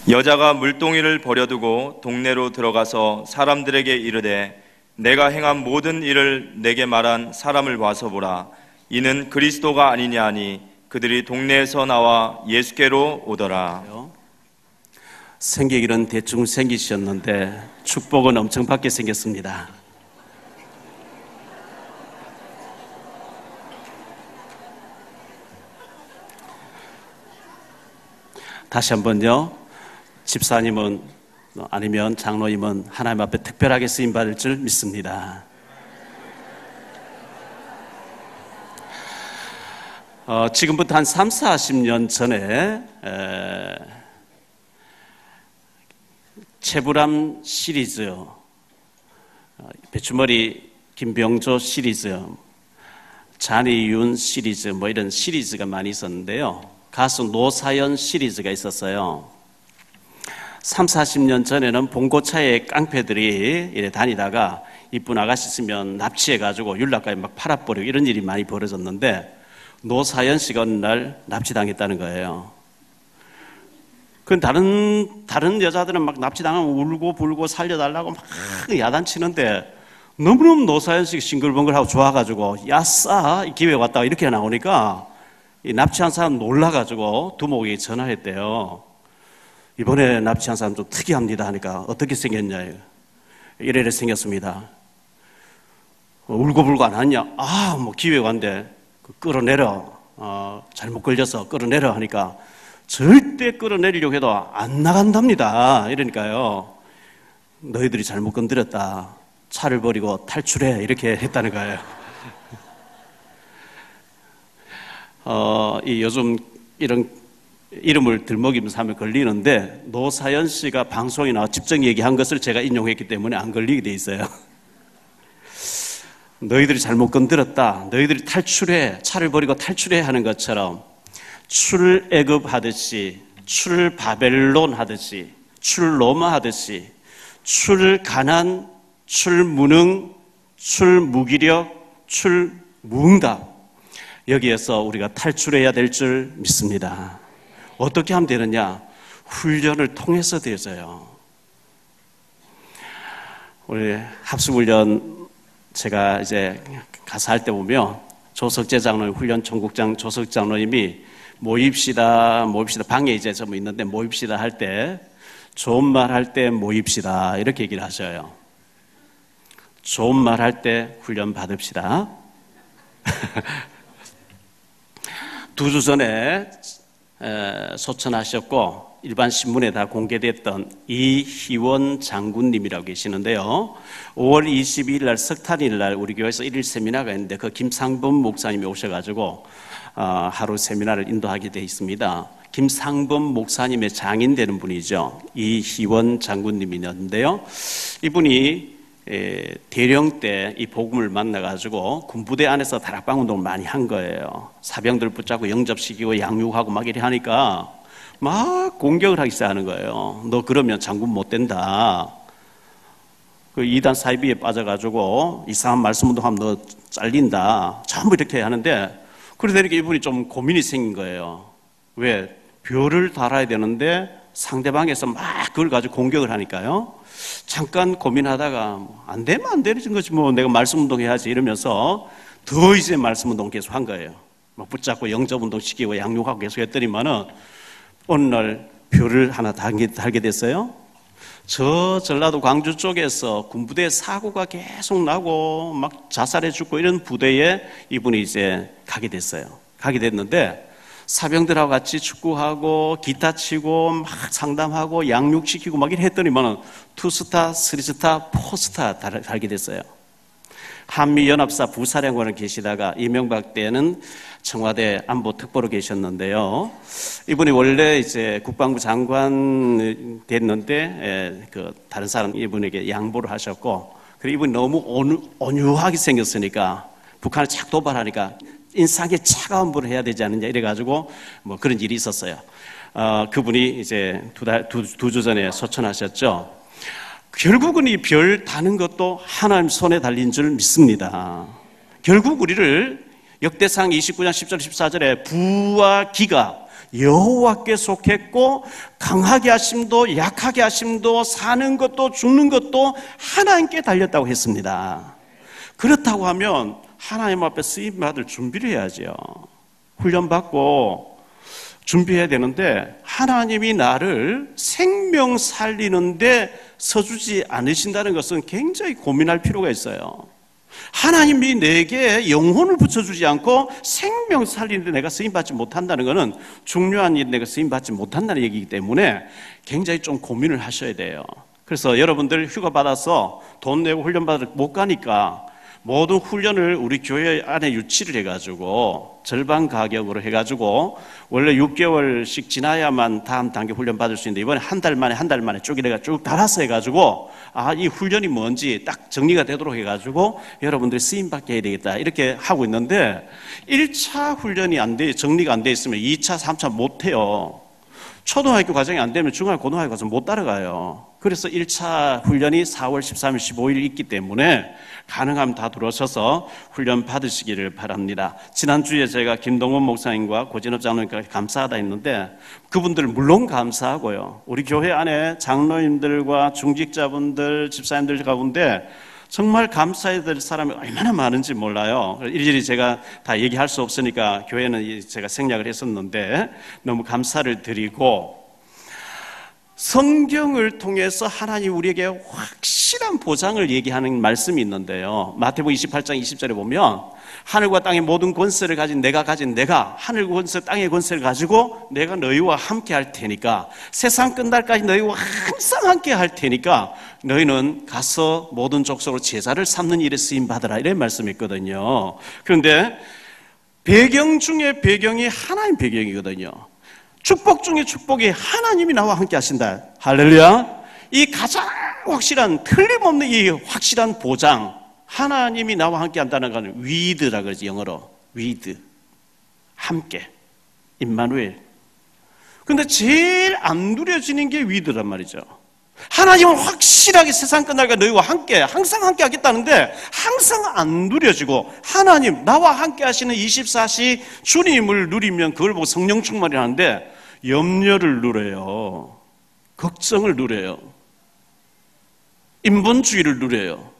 여자가 물동이를 버려두고 동네로 들어가서 사람들에게 이르되 내가 행한 모든 일을 내게 말한 사람을 봐서 보라. 이는 그리스도가 아니냐 하니 그들이 동네에서 나와 예수께로 오더라. 생기기는 대충 생기셨는데 축복은 엄청 받게 생겼습니다. 다시 한번요. 집사님은 아니면 장로님은 하나님 앞에 특별하게 쓰임받을 줄 믿습니다. 지금부터 한 3, 40년 전에 최불암 시리즈, 배추머리 김병조 시리즈, 잔이윤 시리즈 뭐 이런 시리즈가 많이 있었는데요. 가수 노사연 시리즈가 있었어요. 3, 40년 전에는 봉고차에 깡패들이 이래 다니다가 이쁜 아가씨 있으면 납치해가지고 윤락까지 막 팔아버리고 이런 일이 많이 벌어졌는데 노사연 씨가 어느 날 납치당했다는 거예요. 그 다른 여자들은 막 납치당하면 울고 불고 살려달라고 막 야단치는데 너무너무 노사연 씨가 싱글벙글하고 좋아가지고 야싸 기회 왔다 이렇게 나오니까 이 납치한 사람 놀라가지고 두목에게 전화했대요. 이번에 납치한 사람 좀 특이합니다 하니까 어떻게 생겼냐. 이래 생겼습니다. 울고불고 안 하냐. 뭐 기회가 왔는데 끌어내려. 잘못 걸려서 끌어내려 하니까 절대 끌어내리려고 해도 안 나간답니다. 이러니까요. 너희들이 잘못 건드렸다. 차를 버리고 탈출해. 이렇게 했다는 거예요. 요즘 이런 이름을 들먹이면서 하면 걸리는데 노사연 씨가 방송에 나와 직접 얘기한 것을 제가 인용했기 때문에 안 걸리게 돼 있어요. 너희들이 잘못 건드렸다. 너희들이 탈출해. 차를 버리고 탈출해 하는 것처럼 출애굽하듯이 출바벨론 하듯이 출로마 하듯이 출가난 출무능 출무기력 출무응답 여기에서 우리가 탈출해야 될 줄 믿습니다. 어떻게 하면 되느냐? 훈련을 통해서 되어져요. 우리 합숙훈련 제가 이제 가서 할 때 보면 조석재 장로님, 훈련 총국장 조석 장로님이 모입시다 방에 이제 전부 있는데 모입시다 할 때 좋은 말 할 때 모입시다 이렇게 얘기를 하셔요. 좋은 말 할 때 훈련 받읍시다. 2주 전에 소천하셨고 일반 신문에 다 공개됐던 이희원 장군님이라고 계시는데요. 5월 22일 날 석탄일 날 우리 교회에서 1일 세미나가 있는데 그 김상범 목사님이 오셔가지고 하루 세미나를 인도하게 되어 있습니다. 김상범 목사님의 장인 되는 분이죠. 이희원 장군님이었는데요. 이분이 대령 때 이 복음을 만나가지고 군부대 안에서 다락방 운동을 많이 한 거예요. 사병들 붙잡고 영접시키고 양육하고 막 이래 하니까 막 공격을 하기 시작하는 거예요. 너 그러면 장군 못 된다. 그 이단 사이비에 빠져가지고 이상한 말씀 운동하면 너 잘린다. 전부 이렇게 하는데 그러다니까 이분이 좀 고민이 생긴 거예요. 왜? 별을 달아야 되는데 상대방에서 막 그걸 가지고 공격을 하니까요. 잠깐 고민하다가 안 되면 안 되는 거지 뭐 내가 말씀 운동해야지 이러면서 더 이제 말씀 운동 계속 한 거예요. 막 붙잡고 영접 운동 시키고 양육하고 계속 했더니만은 어느 날 별을 하나 달게 됐어요. 저 전라도 광주 쪽에서 군부대 사고가 계속 나고 막 자살해 죽고 이런 부대에 이분이 이제 가게 됐어요. 가게 됐는데 사병들하고 같이 축구하고 기타 치고 막 상담하고 양육시키고 막 이래 했더니만 2스타, 3스타, 4스타 달게 됐어요. 한미연합사 부사령관을 계시다가 이명박 때는 청와대 안보특보로 계셨는데요. 이분이 원래 이제 국방부 장관 됐는데 다른 사람 이분에게 양보를 하셨고 그리고 이분이 너무 온유하게 생겼으니까 북한을 착 도발하니까 인상에 차가운 불을 해야 되지 않느냐 이래가지고 뭐 그런 일이 있었어요. 그분이 이제 두 주 전에 소천하셨죠. 결국은 이 별 다는 것도 하나님 손에 달린 줄 믿습니다. 결국 우리를 역대상 29장 10절 14절에 부와 기가 여호와께 속했고 강하게 하심도 약하게 하심도 사는 것도 죽는 것도 하나님께 달렸다고 했습니다. 그렇다고 하면 하나님 앞에 쓰임받을 준비를 해야죠. 훈련받고 준비해야 되는데 하나님이 나를 생명 살리는데 서주지 않으신다는 것은 굉장히 고민할 필요가 있어요. 하나님이 내게 영혼을 붙여주지 않고 생명 살리는데 내가 쓰임받지 못한다는 것은 중요한 일에 내가 쓰임받지 못한다는 얘기이기 때문에 굉장히 좀 고민을 하셔야 돼요. 그래서 여러분들 휴가 받아서 돈 내고 훈련 받으러 못 가니까 모든 훈련을 우리 교회 안에 유치를 해가지고 절반 가격으로 해가지고 원래 6개월씩 지나야만 다음 단계 훈련 받을 수 있는데 이번에 한 달 만에 쪼개내가 쭉 달아서 해가지고 이 훈련이 뭔지 딱 정리가 되도록 해가지고 여러분들이 쓰임받게 해야 되겠다 이렇게 하고 있는데 1차 훈련이 정리가 안 돼 있으면 2차, 3차 못 해요. 초등학교 과정이 안 되면 중학교, 고등학교 과정 못 따라가요. 그래서 1차 훈련이 4월 13일, 15일 있기 때문에 가능하면 다 들어오셔서 훈련 받으시기를 바랍니다. 지난주에 제가 김동원 목사님과 고진업 장로님과 감사하다 했는데 그분들 물론 감사하고요. 우리 교회 안에 장로님들과 중직자분들, 집사님들 가운데 정말 감사해야 될 사람이 얼마나 많은지 몰라요. 일일이 제가 다 얘기할 수 없으니까 교회는 제가 생략을 했었는데 너무 감사를 드리고 성경을 통해서 하나님 우리에게 확실한 보장을 얘기하는 말씀이 있는데요. 마태복음 28장 20절에 보면 하늘과 땅의 모든 권세를 가진 내가 하늘과 권세 땅의 권세를 가지고 내가 너희와 함께 할 테니까 세상 끝날까지 너희와 항상 함께 할 테니까 너희는 가서 모든 족속으로 제자를 삼는 일에 쓰임받으라 이런 말씀이 있거든요. 그런데 배경 중에 배경이 하나님 배경이거든요. 축복 중에 축복이 하나님이 나와 함께 하신다. 할렐루야. 이 가장 확실한 틀림없는 이 확실한 보장 하나님이 나와 함께 한다는 건 위드라 그러지 영어로 위드 함께 임마누엘. 근데 제일 안 누려지는 게 위드란 말이죠. 하나님은 확실하게 세상 끝날까 너희와 함께 항상 함께 하겠다는데 항상 안 누려지고 하나님 나와 함께 하시는 24시 주님을 누리면 그걸 보고 성령 충만이라는데 염려를 누려요. 걱정을 누려요. 인본주의를 누려요.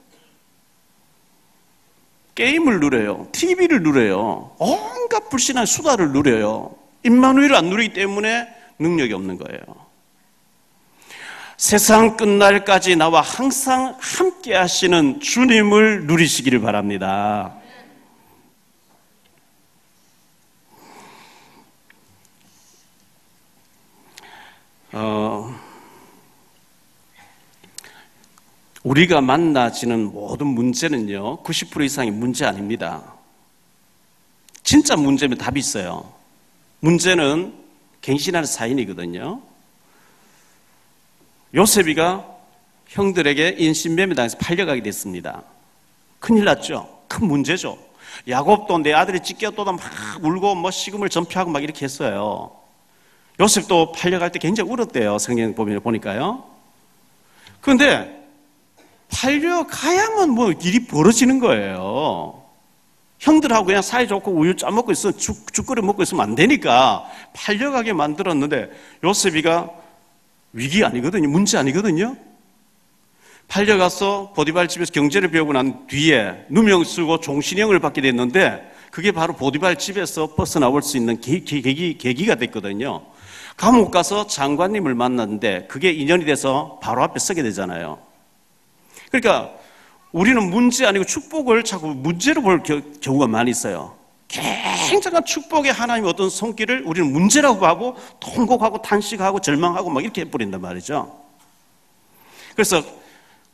게임을 누려요. TV를 누려요. 온갖 불신한 수다를 누려요. 임마누엘을 안 누리기 때문에 능력이 없는 거예요. 세상 끝날까지 나와 항상 함께 하시는 주님을 누리시기를 바랍니다. 우리가 만나지는 모든 문제는요 90% 이상이 문제 아닙니다. 진짜 문제면 답이 있어요. 문제는 갱신하는 사인이거든요. 요셉이가 형들에게 인신매매당해서 팔려가게 됐습니다. 큰일 났죠. 큰 문제죠. 야곱도 내 아들이 찢겨도다 막 울고 식음을 전폐하고 막 이렇게 했어요. 요셉도 팔려갈 때 굉장히 울었대요. 성경 보니까요. 그런데 팔려가야만 일이 벌어지는 거예요. 형들하고 그냥 사이좋고 우유 짜먹고 있으면 죽 끓여 먹고 있으면 안 되니까 팔려가게 만들었는데 요셉이가 위기 아니거든요. 문제 아니거든요. 팔려가서 보디발 집에서 경제를 배우고 난 뒤에 누명 쓰고 종신형을 받게 됐는데 그게 바로 보디발 집에서 벗어나올 수 있는 계기가 됐거든요. 감옥 가서 장관님을 만났는데 그게 인연이 돼서 바로 앞에 서게 되잖아요. 그러니까 우리는 문제 아니고 축복을 자꾸 문제로 볼 경우가 많이 있어요. 굉장한 축복의 하나님의 어떤 손길을 우리는 문제라고 하고 통곡하고 탄식하고 절망하고 막 이렇게 해버린단 말이죠. 그래서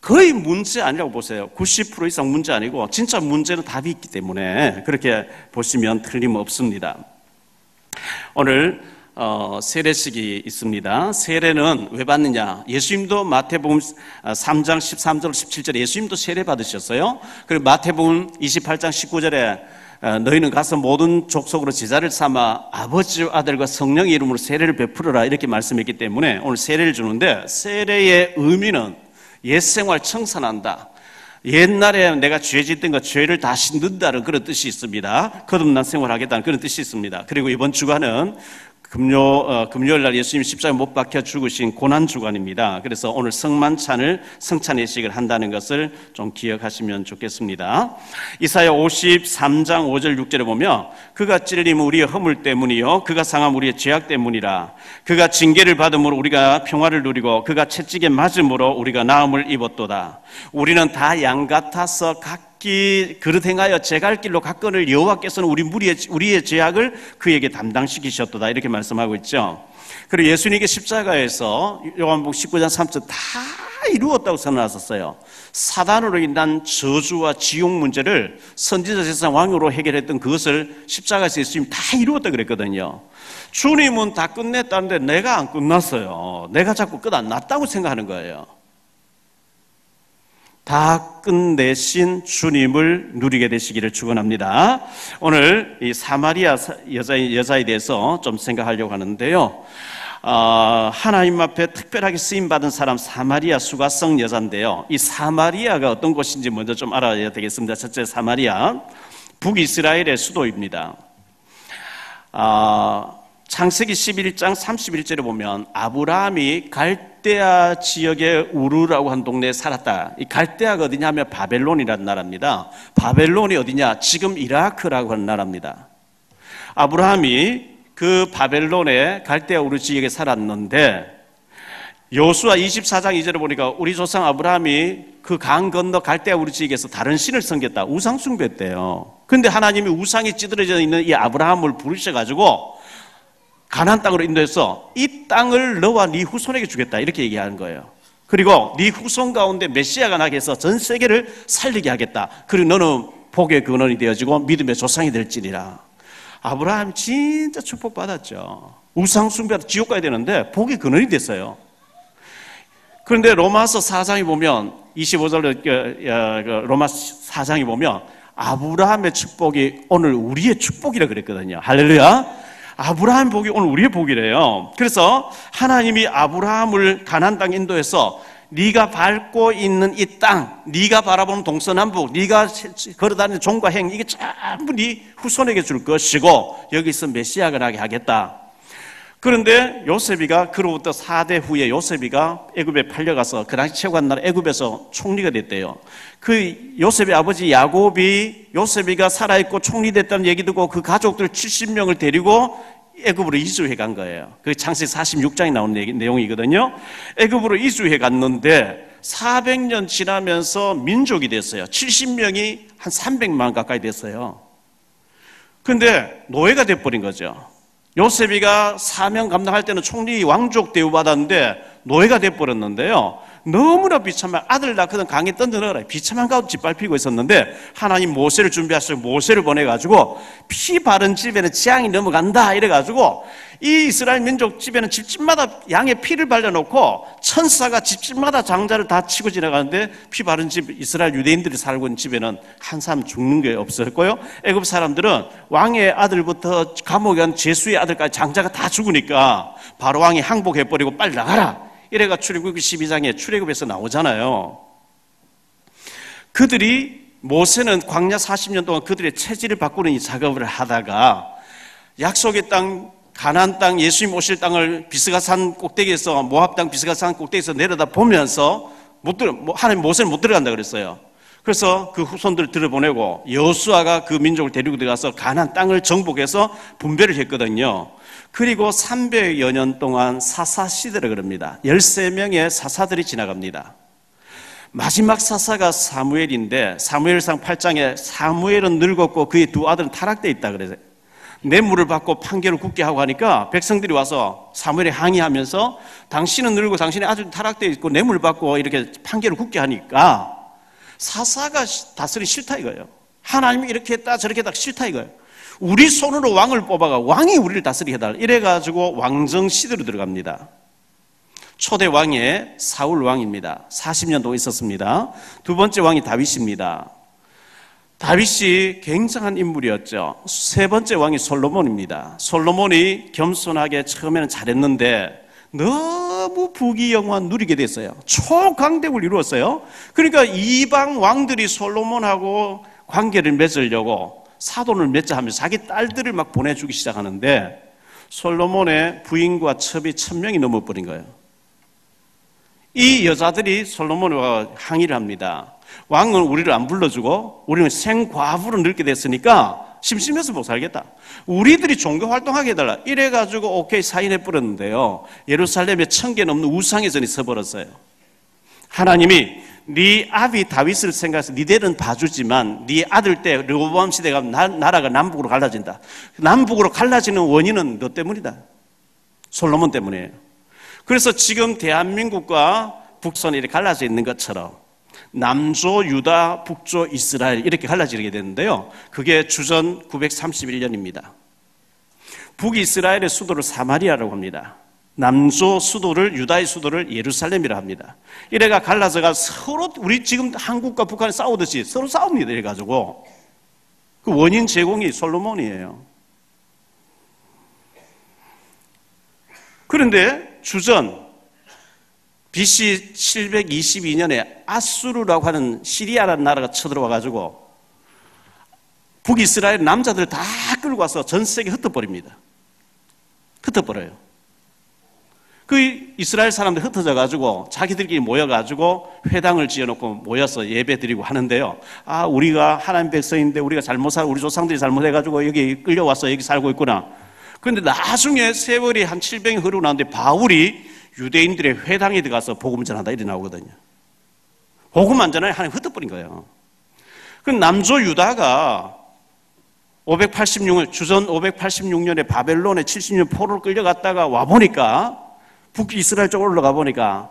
거의 문제 아니라고 보세요. 90% 이상 문제 아니고 진짜 문제는 답이 있기 때문에 그렇게 보시면 틀림없습니다. 오늘 세례식이 있습니다. 세례는 왜 받느냐? 예수님도 마태복음 3장 13절 17절에 예수님도 세례 받으셨어요. 그리고 마태복음 28장 19절에 너희는 가서 모든 족속으로 제자를 삼아 아버지와 아들과 성령의 이름으로 세례를 베풀어라 이렇게 말씀했기 때문에 오늘 세례를 주는데 세례의 의미는 옛생활 청산한다. 옛날에 내가 죄 짓던 거 죄를 다 씻는다는 그런 뜻이 있습니다. 거듭난 생활하겠다는 그런 뜻이 있습니다. 그리고 이번 주간은 금요일 날 예수님 십자가에 못 박혀 죽으신 고난 주간입니다. 그래서 오늘 성찬 예식을 한다는 것을 좀 기억하시면 좋겠습니다. 이사야 53장 5절 6절에 보면 그가 찔림 우리의 허물 때문이요 그가 상함 우리의 죄악 때문이라. 그가 징계를 받음으로 우리가 평화를 누리고 그가 채찍에 맞음으로 우리가 나음을 입었도다. 우리는 다 양 같아서 각기 그릇 행하여 제 갈 길로 갔거늘 여호와께서는 우리의 죄악을 그에게 담당시키셨도다. 이렇게 말씀하고 있죠. 그리고 예수님께 십자가에서 요한복음 19장 3절 다 이루었다고 선언하셨어요. 사단으로 인한 저주와 지옥 문제를 선지자 제사장 왕으로 해결했던 그것을 십자가에서 예수님이 다 이루었다 그랬거든요. 주님은 다 끝냈다는데 내가 안 끝났어요. 내가 자꾸 끝 안 났다고 생각하는 거예요. 다 끝내신 주님을 누리게 되시기를 축원합니다. 오늘 이 사마리아 여자에 대해서 좀 생각하려고 하는데요. 하나님 앞에 특별하게 쓰임받은 사람 사마리아 수가성 여자인데요. 이 사마리아가 어떤 곳인지 먼저 좀 알아야 되겠습니다. 첫째, 사마리아 북이스라엘의 수도입니다. 창세기 11장 31절에 보면 아브라함이 갈대아 지역의 우르라고 한 동네에 살았다. 이 갈대아가 어디냐 하면 바벨론이라는 나라입니다. 바벨론이 어디냐? 지금 이라크라고 하는 나라입니다. 아브라함이 그 바벨론의 갈대아 우르 지역에 살았는데 여호수아 24장 2절에 보니까 우리 조상 아브라함이 그 강 건너 갈대아 우르 지역에서 다른 신을 섬겼다. 우상 숭배했대요. 그런데 하나님이 우상이 찌들어져 있는 이 아브라함을 부르셔가지고 가나안 땅으로 인도해서 이 땅을 너와 네 후손에게 주겠다 이렇게 얘기하는 거예요. 그리고 네 후손 가운데 메시아가 나게 해서 전 세계를 살리게 하겠다. 그리고 너는 복의 근원이 되어지고 믿음의 조상이 될지니라. 아브라함 진짜 축복받았죠. 우상 숭배하다 지옥 가야 되는데 복의 근원이 됐어요. 그런데 로마서 4장에 보면 25절 로마 4장에 보면 아브라함의 축복이 오늘 우리의 축복이라 그랬거든요. 할렐루야. 아브라함 복이 오늘 우리의 복이래요. 그래서 하나님이 아브라함을 가나안 땅 인도해서 네가 밟고 있는 이 땅, 네가 바라보는 동서남북, 네가 걸어다니는 종과 행 이게 전부 네 후손에게 줄 것이고 여기서 메시아가 나게 하겠다. 그런데 요셉이가 그로부터 4대 후에 요셉이가 애굽에 팔려가서 그 당시 최고한 나라 애굽에서 총리가 됐대요. 그 요셉의 아버지 야곱이 요셉이가 살아있고 총리됐다는 얘기 듣고 그 가족들 70명을 데리고 애굽으로 이주해 간 거예요. 그게 창세기 46장에 나오는 내용이거든요. 애굽으로 이주해 갔는데 400년 지나면서 민족이 됐어요. 70명이 한 300만 가까이 됐어요. 그런데 노예가 돼버린 거죠. 요셉이가 사명 감당할 때는 총리 왕족 대우 받았는데 노예가 돼버렸는데요. 너무나 비참한 아들 낳거든 강에 던져넣어라. 비참한 가운데 짓밟히고 있었는데 하나님 모세를 준비하시고 모세를 보내가지고 피 바른 집에는 재앙이 넘어간다 이래가지고 이 이스라엘 민족 집에는 집집마다 양의 피를 발라놓고 천사가 집집마다 장자를 다 치고 지나가는데 피 바른 집 이스라엘 유대인들이 살고 있는 집에는 한 사람 죽는 게 없었고요. 애굽 사람들은 왕의 아들부터 감옥에 간 제수의 아들까지 장자가 다 죽으니까 바로 왕이 항복해버리고 빨리 나가라 이래가 출애굽기 12장에 출애굽에서 나오잖아요. 그들이 모세는 광야 40년 동안 그들의 체질을 바꾸는 이 작업을 하다가 약속의 땅 가나안 땅 예수님 오실 땅을 비스가산 꼭대기에서 모압 땅 비스가산 꼭대기에서 내려다 보면서 하나님 모세는 못 들어간다 그랬어요. 그래서 그 후손들을 들어보내고 여호수아가 그 민족을 데리고 들어가서 가나안 땅을 정복해서 분배를 했거든요. 그리고 300여 년 동안 사사 시대라 그럽니다. 13명의 사사들이 지나갑니다. 마지막 사사가 사무엘인데 사무엘상 8장에 사무엘은 늙었고 그의 두 아들은 타락되어 있다 그래서 뇌물을 받고 판결을 굳게 하고 하니까 백성들이 와서 사무엘에 항의하면서 당신은 늙고 당신의 아들은 타락되어 있고 뇌물을 받고 이렇게 판결을 굳게 하니까 사사가 다스리기 싫다 이거예요. 하나님이 이렇게 했다 저렇게 했다 싫다 이거예요. 우리 손으로 왕을 뽑아가 왕이 우리를 다스리게 해달라 이래가지고 왕정 시대로 들어갑니다. 초대 왕의 사울 왕입니다. 40년 동안 있었습니다. 두 번째 왕이 다윗입니다. 다윗이 굉장한 인물이었죠. 세 번째 왕이 솔로몬입니다. 솔로몬이 겸손하게 처음에는 잘했는데 너무 부귀영화 누리게 됐어요. 초강대국을 이루었어요. 그러니까 이방 왕들이 솔로몬하고 관계를 맺으려고 사돈을 맺자 하면서 자기 딸들을 막 보내주기 시작하는데 솔로몬의 부인과 첩이 1000명이 넘어버린 거예요. 이 여자들이 솔로몬과 항의를 합니다. 왕은 우리를 안 불러주고 우리는 생과부로 늙게 됐으니까 심심해서 못 살겠다. 우리들이 종교 활동하게 해달라. 이래가지고 오케이 사인해 버렸는데요. 예루살렘에 1000개 넘는 우상의 전이 서버렸어요. 하나님이 네 아비 다윗을 생각해서 니들은 봐주지만 네 아들 때 르호보암 시대가 나라가 남북으로 갈라진다. 남북으로 갈라지는 원인은 너 때문이다. 솔로몬 때문이에요. 그래서 지금 대한민국과 북선이 이렇게 갈라져 있는 것처럼 남조 유다, 북조 이스라엘 이렇게 갈라지게 되는데요. 그게 주전 931년입니다. 북이스라엘의 수도를 사마리아라고 합니다. 남조 수도를 유다의 수도를 예루살렘이라 합니다. 이래가 갈라져가 서로 우리 지금 한국과 북한이 싸우듯이 서로 싸웁니다. 이래가지고 그 원인 제공이 솔로몬이에요. 그런데 주전 BC 722년에 아수르라고 하는 시리아라는 나라가 쳐들어와가지고 북이스라엘 남자들 다 끌고 와서 전 세계에 흩어버립니다. 흩어버려요. 그 이스라엘 사람들 흩어져가지고 자기들끼리 모여가지고 회당을 지어놓고 모여서 예배 드리고 하는데요. 아, 우리가 하나님 백성인데 우리가 잘못 살고 우리 조상들이 잘못해가지고 여기 끌려와서 여기 살고 있구나. 그런데 나중에 세월이 한 700년 흐르고 나는데 바울이 유대인들의 회당에 들어가서 복음 전하다 이래 나오거든요. 복음 안 전하니 하나님 흩어버린 거예요. 그 남조 유다가 586년, 주전 586년에 바벨론에 70년 포로를 끌려갔다가 와보니까 북이스라엘 쪽으로 올라가 보니까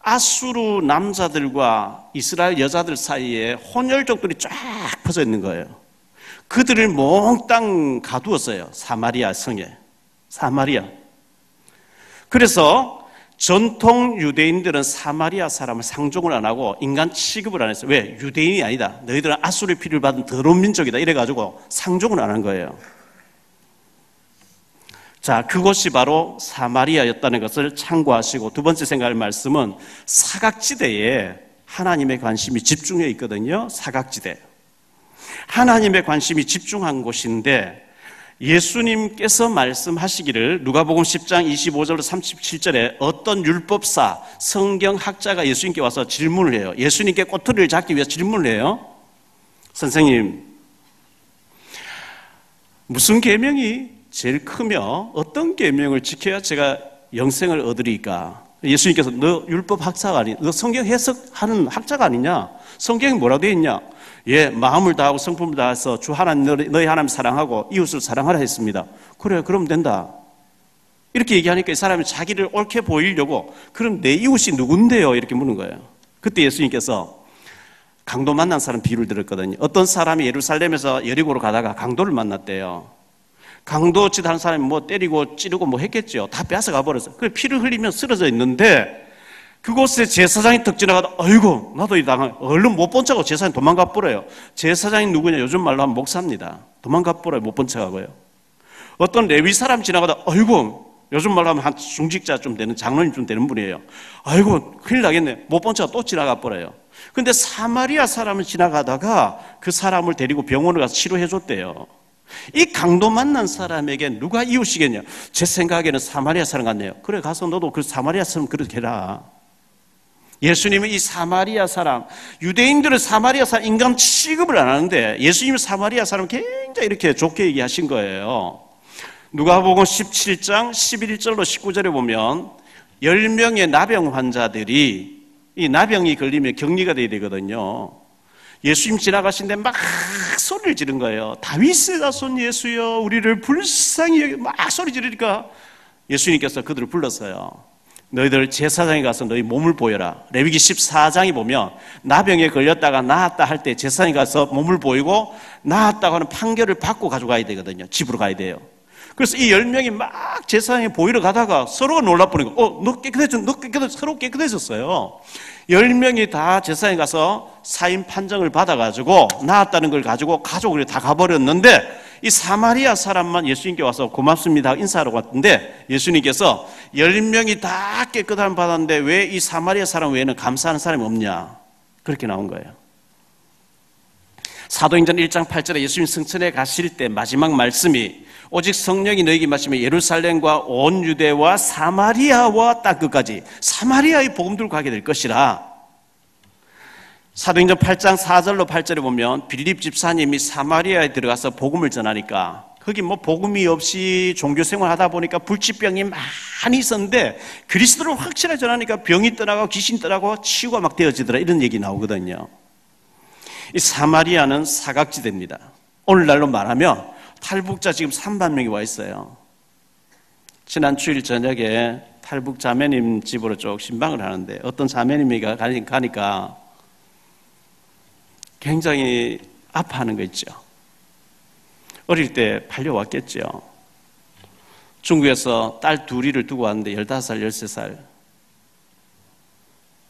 아수르 남자들과 이스라엘 여자들 사이에 혼혈족들이 쫙 퍼져 있는 거예요. 그들을 몽땅 가두었어요. 사마리아 성에. 사마리아. 그래서 전통 유대인들은 사마리아 사람을 상종을 안 하고 인간 취급을 안 했어요. 왜? 유대인이 아니다. 너희들은 아수르의 피를 받은 더러운 민족이다. 이래가지고 상종을 안 한 거예요. 자, 그곳이 바로 사마리아였다는 것을 참고하시고 두 번째 생각할 말씀은 사각지대에 하나님의 관심이 집중해 있거든요. 사각지대. 하나님의 관심이 집중한 곳인데 예수님께서 말씀하시기를 누가복음 10장 25절로 37절에 어떤 율법사, 성경학자가 예수님께 와서 질문을 해요. 예수님께 꼬투리를 잡기 위해서 질문을 해요. 선생님, 무슨 계명이 제일 크며 어떤 계명을 지켜야 제가 영생을 얻으리까? 예수님께서 너 율법학자가 아니, 너 성경 해석하는 학자가 아니냐? 성경에 뭐라고 되어 있냐? 예, 마음을 다하고 성품을 다해서 주 하나님 너희 하나님 사랑하고 이웃을 사랑하라 했습니다. 그래, 그럼 된다. 이렇게 얘기하니까 이 사람이 자기를 옳게 보이려고 그럼 내 이웃이 누군데요? 이렇게 묻는 거예요. 그때 예수님께서 강도 만난 사람 비유를 들었거든요. 어떤 사람이 예루살렘에서 여리고로 가다가 강도를 만났대요. 강도 짓 하는 사람이 뭐 때리고 찌르고 뭐 했겠죠. 다 뺏어 가버렸어요. 그래, 피를 흘리면 쓰러져 있는데 그곳에 제사장이 턱 지나가다 아이고 나도 이 당한 얼른 못 본 척하고 제사장이 도망가 버려요. 제사장이 누구냐? 요즘 말로 하면 목사입니다. 도망가 버려요. 못 본 척하고요. 어떤 레위 사람 지나가다 아이고 요즘 말로 하면 한 중직자 좀 되는 장로님 좀 되는 분이에요. 아이고 큰일 나겠네. 못 본 척하고 또 지나가 버려요. 근데 사마리아 사람을 지나가다가 그 사람을 데리고 병원을 가서 치료해 줬대요. 이 강도 만난 사람에게 누가 이웃이겠냐? 제 생각에는 사마리아 사람 같네요. 그래, 가서 너도 그 사마리아 사람 그렇게 해라. 예수님은 이 사마리아 사람, 유대인들은 사마리아 사람 인간 취급을 안 하는데 예수님은 사마리아 사람을 굉장히 이렇게 좋게 얘기하신 거예요. 누가복음 17장 11절로 19절에 보면 10명의 나병 환자들이 이 나병이 걸리면 격리가 돼야 되거든요. 예수님 지나가신데 막 소리를 지른 거예요. 다윗의 자손 예수여 우리를 불쌍히 여기 막 소리 지르니까 예수님께서 그들을 불렀어요. 너희들 제사장에 가서 너희 몸을 보여라. 레위기 14장에 보면 나병에 걸렸다가 나았다 할 때 제사장에 가서 몸을 보이고 나았다고 하는 판결을 받고 가져가야 되거든요. 집으로 가야 돼요. 그래서 이 10명이 막 제사장에 보이러 가다가 서로가 놀라버리고 너 깨끗해졌어. 서로 깨끗해졌어요. 10명이 다 제사장에 가서 사인 판정을 받아가지고 나았다는 걸 가지고 가족을 다 가버렸는데 이 사마리아 사람만 예수님께 와서 고맙습니다 인사하러 왔는데 예수님께서 10명이 다 깨끗함을 받았는데 왜 이 사마리아 사람 외에는 감사하는 사람이 없냐? 그렇게 나온 거예요. 사도행전 1장 8절에 예수님 승천해 가실 때 마지막 말씀이 오직 성령이 너희에게 임하시면 예루살렘과 온 유대와 사마리아와 땅 끝까지 사마리아의 복음 들고 가게 될 것이라. 사도행전 8장 4절로 8절에 보면 빌립 집사님이 사마리아에 들어가서 복음을 전하니까 거기 뭐 복음이 없이 종교 생활하다 보니까 불치병이 많이 있었는데 그리스도를 확실하게 전하니까 병이 떠나고 귀신 떠나고 치유가 막 되어지더라, 이런 얘기 나오거든요. 이 사마리아는 사각지대입니다. 오늘날로 말하면 탈북자 지금 3만 명이 와 있어요. 지난 주일 저녁에 탈북 자매님 집으로 쭉 신방을 하는데 어떤 자매님이 가니까 굉장히 아파하는 거 있죠. 어릴 때 팔려왔겠죠. 중국에서 딸 둘이를 두고 왔는데 15살, 13살.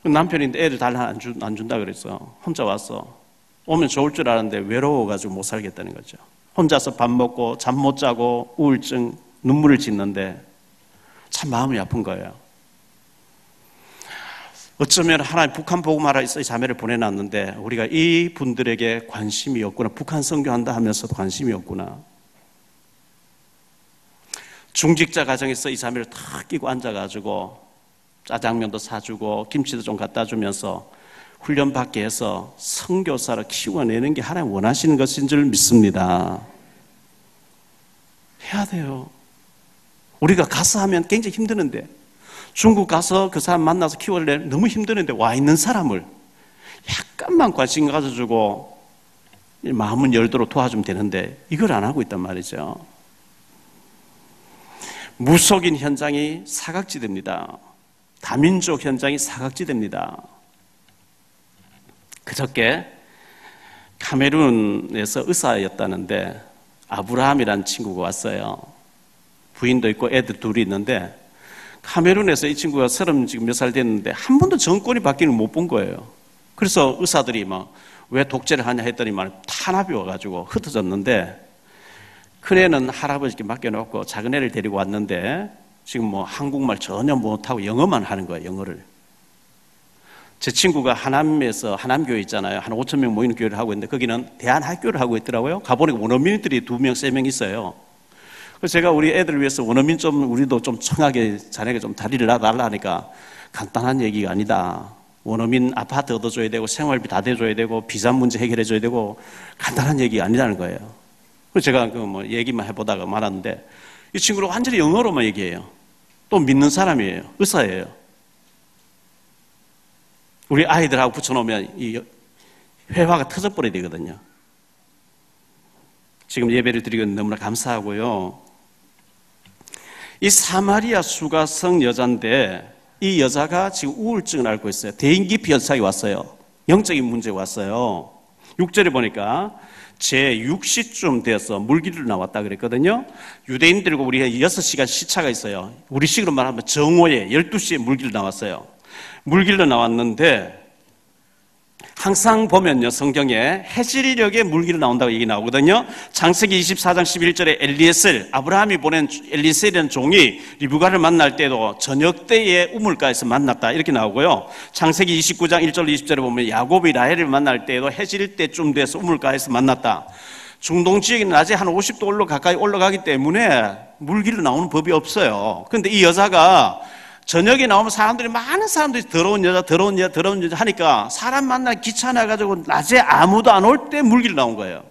남편인데 애들 달라 안 준다 그랬어. 혼자 왔어. 오면 좋을 줄 알았는데 외로워가지고 못 살겠다는 거죠. 혼자서 밥 먹고 잠 못 자고 우울증, 눈물을 짓는데 참 마음이 아픈 거예요. 어쩌면 하나님 북한 복음하라 이 자매를 보내놨는데 우리가 이 분들에게 관심이 없구나. 북한 선교한다 하면서도 관심이 없구나. 중직자 가정에서 이 자매를 탁 끼고 앉아가지고 짜장면도 사주고 김치도 좀 갖다 주면서 훈련받게 해서 선교사로 키워내는 게 하나님 원하시는 것인 줄 믿습니다. 해야 돼요. 우리가 가서 하면 굉장히 힘드는데, 중국 가서 그 사람 만나서 키워내 너무 힘드는데 와 있는 사람을 약간만 관심 가져주고 마음은 열도록 도와주면 되는데 이걸 안 하고 있단 말이죠. 무속인 현장이 사각지대입니다. 다민족 현장이 사각지대입니다. 그저께 카메룬에서 의사였다는데 아브라함이라는 친구가 왔어요. 부인도 있고 애들 둘이 있는데 카메룬에서 이 친구가 30 지금 몇 살 됐는데 한 번도 정권이 바뀌는 걸 못 본 거예요. 그래서 의사들이 막 왜 독재를 하냐 했더니만 탄압이 와가지고 흩어졌는데 큰애는 할아버지께 맡겨놓고 작은 애를 데리고 왔는데 지금 뭐 한국말 전혀 못하고 영어만 하는 거예요. 영어를. 제 친구가 하남에서 하남교회 있잖아요. 한 5천 명 모이는 교회를 하고 있는데 거기는 대한학교를 하고 있더라고요. 가보니까 원어민들이 2명, 3명 있어요. 그래서 제가 우리 애들을 위해서 원어민 좀 우리도 좀 청하게 자네가 좀 다리를 놔달라 하니까 간단한 얘기가 아니다. 원어민 아파트 얻어줘야 되고 생활비 다 대줘야 되고 비자 문제 해결해줘야 되고 간단한 얘기가 아니라는 거예요. 그래서 제가 그 뭐 얘기만 해보다가 말았는데 이 친구는 완전히 영어로만 얘기해요. 또 믿는 사람이에요. 의사예요. 우리 아이들하고 붙여놓으면 이 회화가 터져버려야 되거든요. 지금 예배를 드리고 너무나 감사하고요. 이 사마리아 수가성 여자인데 이 여자가 지금 우울증을 앓고 있어요. 대인기피 현상이 왔어요. 영적인 문제가 왔어요. 6절에 보니까 제6시쯤 되어서 물길로 나왔다 그랬거든요. 유대인들과 우리 6시간 시차가 있어요. 우리식으로 말하면 정오에 12시에 물길로 나왔어요. 물길로 나왔는데 항상 보면요, 성경에 해질녘에 물길로 나온다고 얘기 나오거든요. 창세기 24장 11절에 엘리에셀, 아브라함이 보낸 엘리에셀이라는 종이 리브가를 만날 때도 저녁 때에 우물가에서 만났다 이렇게 나오고요. 창세기 29장 1절 20절에 보면 야곱이 라헬을 만날 때에도 해질 때쯤 돼서 우물가에서 만났다. 중동 지역에는 낮에 한 50도 가까이 올라가기 때문에 물길로 나오는 법이 없어요. 그런데 이 여자가 저녁에 나오면 많은 사람들이 더러운 여자 하니까 사람 만나기 귀찮아가지고 낮에 아무도 안 올 때 물길로 나온 거예요.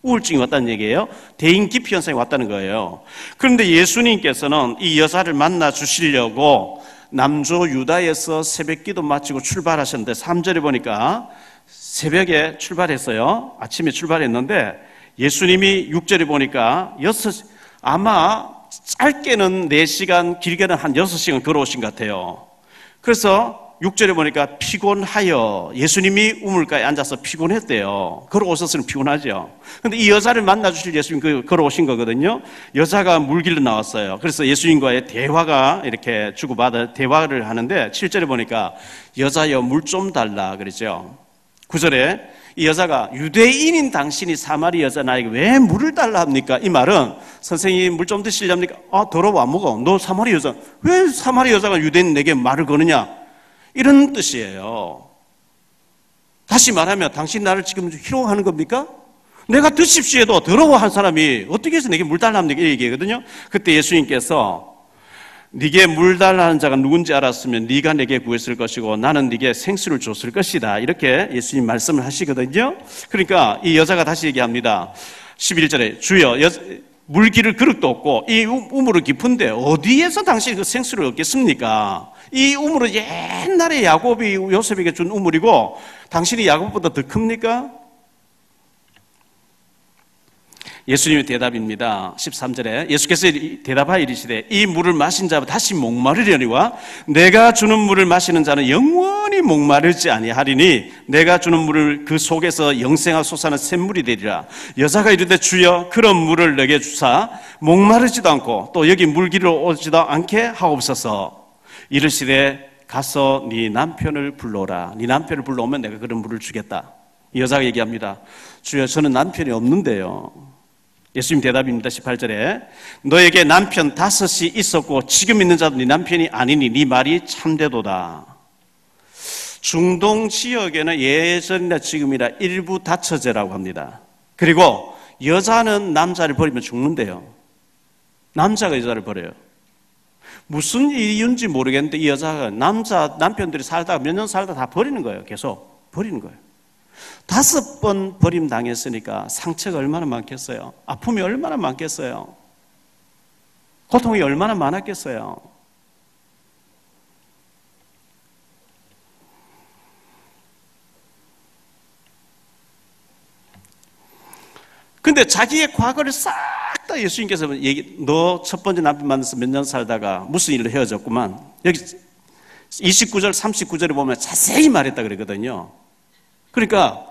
우울증이 왔다는 얘기예요. 대인기피 현상이 왔다는 거예요. 그런데 예수님께서는 이 여자를 만나 주시려고 남조 유다에서 새벽 기도 마치고 출발하셨는데 3절에 보니까 새벽에 출발했어요. 아침에 출발했는데 예수님이 6절에 보니까 아마 짧게는 4시간, 길게는 한 6시간 걸어오신 것 같아요. 그래서 6절에 보니까 피곤하여 예수님이 우물가에 앉아서 피곤했대요. 걸어오셨으면 피곤하죠. 그런데 이 여자를 만나주실 예수님 걸어오신 거거든요. 여자가 물길로 나왔어요. 그래서 예수님과의 대화가 이렇게 주고받아 대화를 하는데 7절에 보니까 여자여 물 좀 달라 그랬죠. 9절에 이 여자가 유대인인 당신이 사마리 여자 나에게 왜 물을 달라 합니까? 이 말은 선생님 물 좀 드시렵니까? 더러워 안 먹어. 너 사마리 여자. 왜 사마리 여자가 유대인 내게 말을 거느냐? 이런 뜻이에요. 다시 말하면 당신 나를 지금 희롱하는 겁니까? 내가 드십시오 해도 더러워 한 사람이 어떻게 해서 내게 물 달라면 내게 얘기하거든요. 그때 예수님께서 네게 물 달라는 자가 누군지 알았으면 네가 내게 구했을 것이고 나는 네게 생수를 줬을 것이다. 이렇게 예수님 말씀을 하시거든요. 그러니까 이 여자가 다시 얘기합니다. 11절에 주여 물 기를 그릇도 없고 이 우물은 깊은데 어디에서 당신이 그 생수를 얻겠습니까? 이 우물은 옛날에 야곱이 요셉에게 준 우물이고 당신이 야곱보다 더 큽니까? 예수님의 대답입니다. 13절에 예수께서 대답하여 이르시되 이 물을 마신 자는 다시 목마르려니와 내가 주는 물을 마시는 자는 영원히 목마르지 아니하리니 내가 주는 물을 그 속에서 영생하고 솟아나는 샘물이 되리라. 여자가 이르되 주여 그런 물을 내게 주사 목마르지도 않고 또 여기 물기로 오지도 않게 하옵소서. 이르시되 가서 네 남편을 불러오라. 네 남편을 불러오면 내가 그런 물을 주겠다. 이 여자가 얘기합니다. 주여 저는 남편이 없는데요. 예수님 대답입니다. 18절에 너에게 남편 5이 있었고 지금 있는 자도 네 남편이 아니니 네 말이 참되도다. 중동 지역에는 예전이나 지금이나 일부 다처제라고 합니다. 그리고 여자는 남자를 버리면 죽는데요. 남자가 여자를 버려요. 무슨 이유인지 모르겠는데 이 여자가 남편들이 살다가 몇 년 살다 다 버리는 거예요. 계속 버리는 거예요. 5번 버림당했으니까 상처가 얼마나 많겠어요? 아픔이 얼마나 많겠어요? 고통이 얼마나 많았겠어요? 근데 자기의 과거를 싹 다 예수님께서 너 첫 번째 남편 만나서 몇 년 살다가 무슨 일로 헤어졌구만. 여기 29절, 39절에 보면 자세히 말했다 그러거든요. 그러니까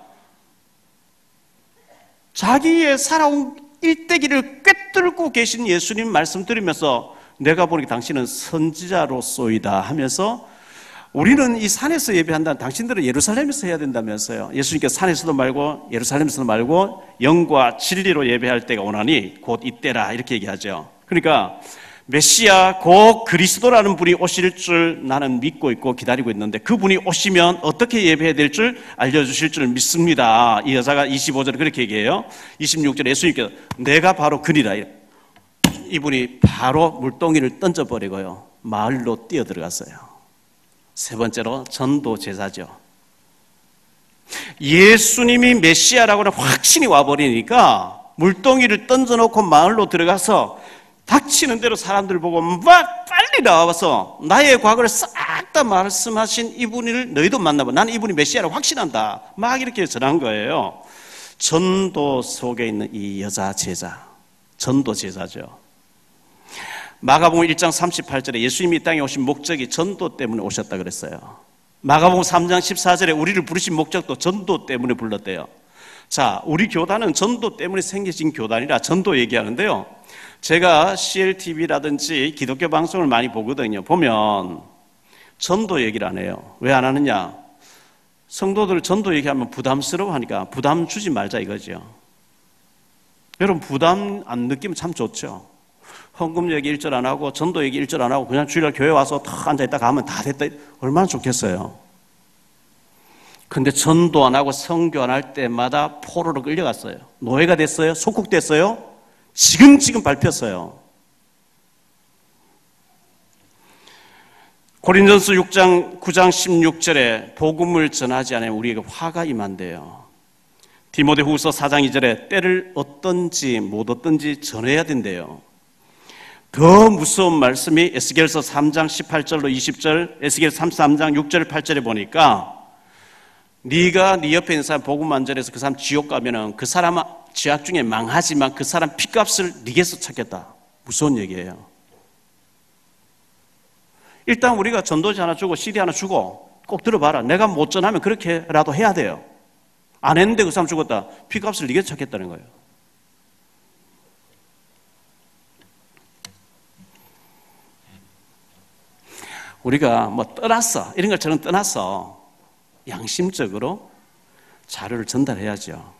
자기의 살아온 일대기를 꿰뚫고 계신 예수님 말씀 들으면서 내가 보니까 당신은 선지자로소이다 하면서 우리는 이 산에서 예배한다는 당신들은 예루살렘에서 해야 된다면서요. 예수님께서 산에서도 말고 예루살렘에서도 말고 영과 진리로 예배할 때가 오나니 곧 이때라 이렇게 얘기하죠. 그러니까 메시아 곧 그리스도라는 분이 오실 줄 나는 믿고 있고 기다리고 있는데 그분이 오시면 어떻게 예배해야 될 줄 알려주실 줄 믿습니다. 이 여자가 25절에 그렇게 얘기해요. 26절에 예수님께서 내가 바로 그리라. 이분이 바로 물동이를 던져버리고요. 마을로 뛰어들어갔어요. 세 번째로 전도 제사죠. 예수님이 메시아라고는 확신이 와버리니까 물동이를 던져놓고 마을로 들어가서 닥치는 대로 사람들 보고 막 빨리 나와서 나의 과거를 싹 다 말씀하신 이분을 너희도 만나봐. 나는 이분이 메시아라고 확신한다. 막 이렇게 전한 거예요. 전도 속에 있는 이 여자 제자, 전도 제자죠. 마가복음 1장 38절에 예수님이 이 땅에 오신 목적이 전도 때문에 오셨다 그랬어요. 마가복음 3장 14절에 우리를 부르신 목적도 전도 때문에 불렀대요. 자, 우리 교단은 전도 때문에 생겨진 교단이라 전도 얘기하는데요. 제가 CLTV라든지 기독교 방송을 많이 보거든요. 보면 전도 얘기를 안 해요. 왜 안 하느냐? 성도들 전도 얘기하면 부담스러워하니까 부담 주지 말자 이거죠. 여러분 부담 안 느끼면 참 좋죠. 헌금 얘기 1절 안 하고 전도 얘기 1절 안 하고 그냥 주일날 교회 와서 탁 앉아있다 가면 다 됐다. 얼마나 좋겠어요. 근데 전도 안 하고 선교 안 할 때마다 포로로 끌려갔어요. 노예가 됐어요? 속국됐어요? 지금 밟혔어요. 고린전서 9장 16절에 복음을 전하지 않으면 우리에게 화가 임한대요. 디모데후서 4장 2절에 때를 얻든지 못 얻든지 전해야 된대요. 더 무서운 말씀이 에스겔서 3장 18절로 20절, 에스겔 33장 6절 8절에 보니까 네가 네 옆에 있는 사람 복음 안 전해서 그 사람 지옥 가면은 그 사람 죄악 중에 망하지만 그 사람 피값을 네게서 찾겠다. 무서운 얘기예요. 일단 우리가 전도지 하나 주고 CD 하나 주고 꼭 들어봐라. 내가 못 전하면 그렇게라도 해야 돼요. 안 했는데 그 사람 죽었다. 피값을 네게 찾겠다는 거예요. 우리가 뭐 떠났어. 이런 것처럼 떠났어. 양심적으로 자료를 전달해야죠.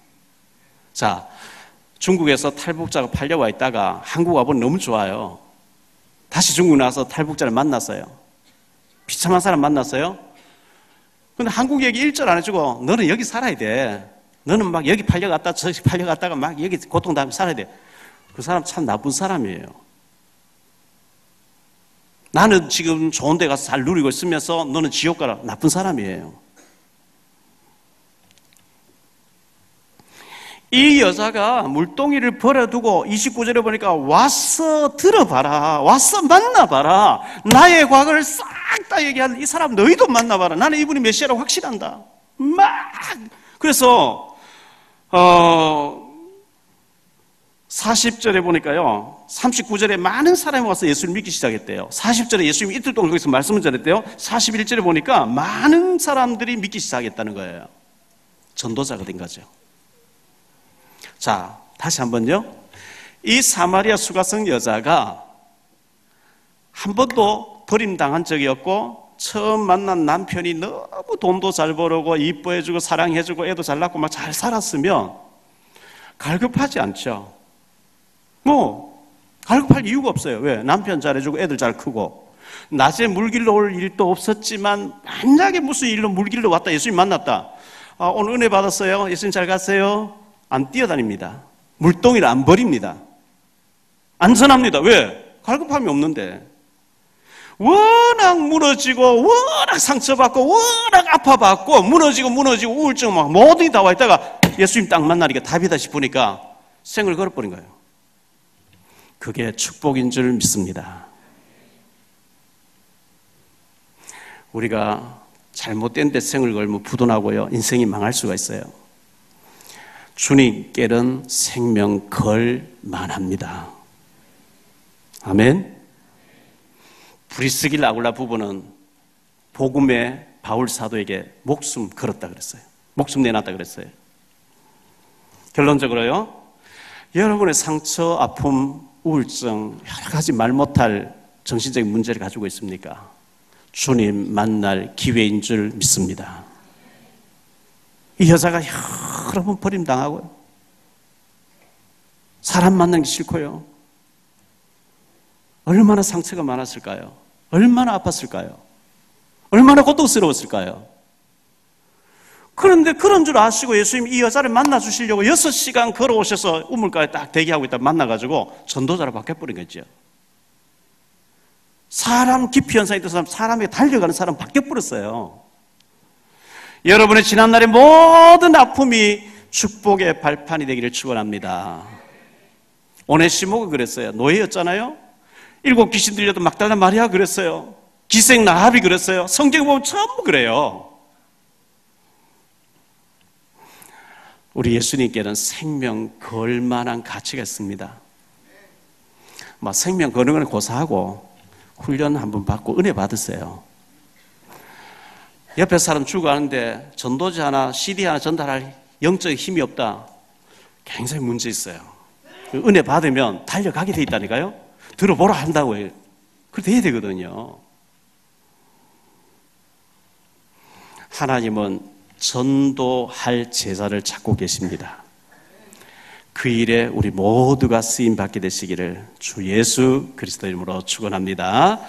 자, 중국에서 탈북자가 팔려와 있다가 한국 와보니 너무 좋아요. 다시 중국 나와서 탈북자를 만났어요. 비참한 사람 만났어요. 근데 한국 얘기 1절 안 해주고 너는 여기 살아야 돼. 너는 막 여기 팔려갔다 저기 팔려갔다가 막 여기 고통당하며 살아야 돼. 그 사람 참 나쁜 사람이에요. 나는 지금 좋은 데 가서 잘 누리고 있으면서 너는 지옥 가라. 나쁜 사람이에요. 이 여자가 물동이를 버려두고 29절에 보니까 와서 들어봐라. 와서 만나봐라. 나의 과거를 싹 다 얘기하는 이 사람 너희도 만나봐라. 나는 이분이 메시아라고 확신한다. 막 그래서 40절에 보니까요, 39절에 많은 사람이 와서 예수를 믿기 시작했대요. 40절에 예수님이 이틀 동안 거기서 말씀을 전했대요. 41절에 보니까 많은 사람들이 믿기 시작했다는 거예요. 전도자가 된 거죠. 자, 다시 한번요. 이 사마리아 수가성 여자가 한 번도 버림당한 적이 없고, 처음 만난 남편이 너무 돈도 잘 벌고 이뻐해주고 사랑해주고 애도 잘 낳고 막 잘 살았으면 갈급하지 않죠. 갈급할 이유가 없어요. 왜? 남편 잘해주고 애들 잘 크고, 낮에 물길로 올 일도 없었지만 만약에 무슨 일로 물길로 왔다, 예수님 만났다. 오늘 은혜 받았어요. 예수님 잘 갔어요. 안 뛰어다닙니다. 물동이를 안 버립니다. 안전합니다. 왜? 갈급함이 없는데. 워낙 무너지고 워낙 상처받고 워낙 아파받고 무너지고 우울증 막 모든 게 다 와 있다가 예수님 딱 만나니까 답이다 싶으니까 생을 걸어버린 거예요. 그게 축복인 줄 믿습니다. 우리가 잘못된 데 생을 걸면 부도나고요, 인생이 망할 수가 있어요. 주님께는 생명 걸 만합니다. 아멘. 브리스길라 아굴라 부부는 복음의 바울 사도에게 목숨 걸었다 그랬어요. 목숨 내놨다 그랬어요. 결론적으로요, 여러분의 상처, 아픔, 우울증, 여러 가지 말 못할 정신적인 문제를 가지고 있습니까? 주님 만날 기회인 줄 믿습니다. 이 여자가 여러 번 버림당하고요, 사람 만나기 싫고요, 얼마나 상처가 많았을까요? 얼마나 아팠을까요? 얼마나 고통스러웠을까요? 그런데 그런 줄 아시고 예수님이 이 여자를 만나 주시려고 6시간 걸어오셔서 우물가에 딱 대기하고 있다 만나가지고 전도자로 바뀌어버린 거죠. 사람 기피 현상이 있던 사람, 사람에게 달려가는 사람 바뀌어버렸어요. 여러분의 지난날의 모든 아픔이 축복의 발판이 되기를 축원합니다. 오네시모가 그랬어요. 노예였잖아요. 7 귀신 들려도 막달라 마리아 그랬어요. 기생 라합이 그랬어요. 성경에 보면 전부 그래요. 우리 예수님께는 생명 걸 만한 가치가 있습니다. 생명 거는 건 고사하고 훈련 한번 받고 은혜 받으세요. 옆에 사람 죽어가는데 전도지 하나, CD 하나 전달할 영적인 힘이 없다. 굉장히 문제 있어요. 은혜 받으면 달려가게 돼 있다니까요. 들어보라 한다고요. 그렇게 해야 되거든요. 하나님은 전도할 제자를 찾고 계십니다. 그 일에 우리 모두가 쓰임받게 되시기를 주 예수 그리스도 이름으로 축원합니다.